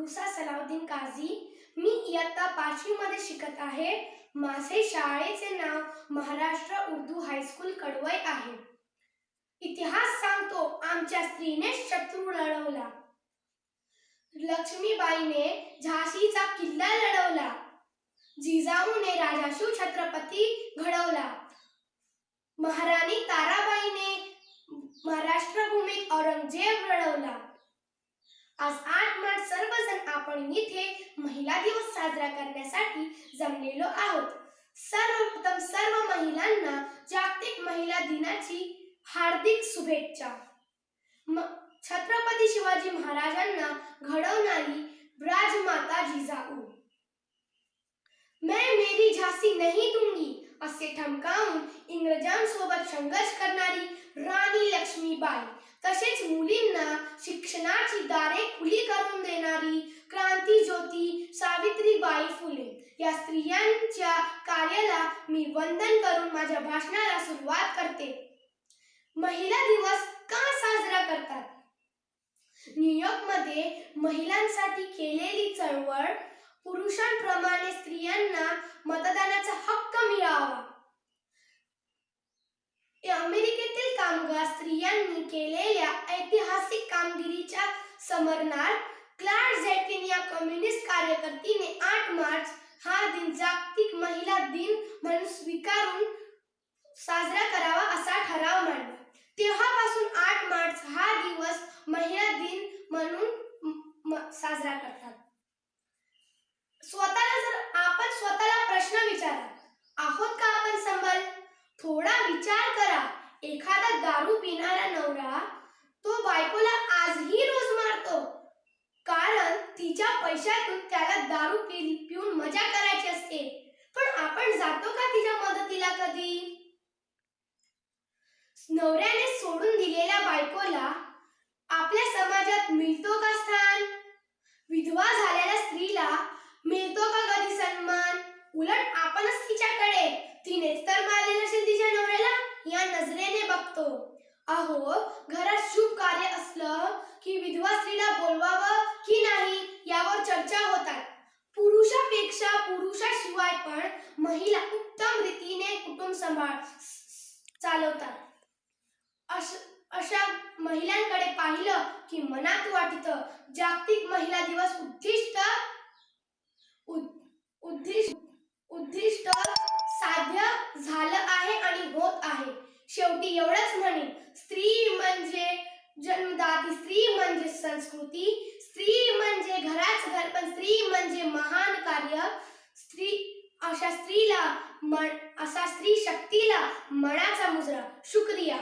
पुरुषा सलाउद्दीन काझी। मी इयत्ता 5वी मध्ये शिकत आहे। माझे शाळेचे नाव महाराष्ट्र उर्दू हायस्कूल कडवई आहे। इतिहास सांगतो, आमच्या स्त्रीने शत्रू लढवला। लक्ष्मीबाईने झाशीचा किल्ला लढवला। जिजाऊने राजाशिव छत्रपती घडवला। महाराणी ताराबाईने महाराष्ट्र भूमीत औरंगजेब लढवला। आज 8 मार्च सर्वजण आपण इथे महिला दिवस साजरा करण्यासाठी जमलेलो आहोत। सर्वप्रथम सर्व महिलांना जागतिक महिला दिनाची हार्दिक शुभेच्छा। छत्रपती शिवाजी महाराजांना घडवणारी राजमाता जिजाऊ। मैं मेरी झांसी नहीं दूंगी असे ठमकावून इंग्रजांसोबत संघर्ष करणारी राणी लक्ष्मीबाई, तसेच मुलींना शिक्षणाची दारे खुली करून देणारी क्रांतिज्योती सावित्रीबाई फुले या स्त्रियांच्या कार्याला मी वंदन करून माझ्या भाषणाला सुरुवात करते। महिला दिवस का साजरा करतात? न्यूयॉर्कमध्ये महिलांसाठी केलेली चळवळ, पुरुषांप्रमाणे स्त्रियांना मतदानाचा हक्क मिळावा, अमेरिकेतील कामगार स्त्रियांनी केलेल्या ऐतिहासिक कामगिरीच्या स्मरणार्थ क्लार्क झेटकिन या कम्युनिस्ट कार्यकर्तीने 8 मार्च हा दिन जागतिक महिला दिन म्हणून स्वीकारून साजरा करावा असा ठराव मांडला। तेव्हापासून 8 मार्च हा दिवस महिला दिन म्हणून साजरा करतात। आपण स्वतःला प्रश्न विचारा, आहोत का आपण संबल? थोडा विचार करा। एखादा दारू पिणारा नवरा तो बायकोला आजही रोज मारतो, कारण तिच्या पैशातून त्याला दारू पिऊन मजा करायची असते। पण आपण जातो का तिच्या मदतीला कधी? नवऱ्याने सोडून दिलेल्या बायकोला आपल्या समाजात मिळतो का स्थान? विधवा झालेल्या स्त्रीला मिळतो का कधी सन्मान? उलट आपणच तिच्याकडे तिनेच तर मारले नसेल तिच्या नवऱ्याला या नजरेने बघतो। अहो, घरात शुभ कार्य असलं की विधवा स्त्रीला बोलवावं की नाही यावर चर्चा होतात। पुरुषाशिवाय पण महिला उत्तम रीतीने कुटुंब चालवतात। अशा महिलांकडे पाहिलं की मनात वाटतं, जागतिक महिला दिवस उद्दिष्ट साध्य झालं आहे आणि होत आहे। शेवटी एवढंच म्हणेन, स्त्री म्हणजे जन्मदाती, स्त्री म्हणजे संस्कृती, स्त्री म्हणजे घराच घर, पण स्त्री म्हणजे महान कार्य। अशा स्त्री शक्तीला मनाचा मुजरा। शुक्रिया।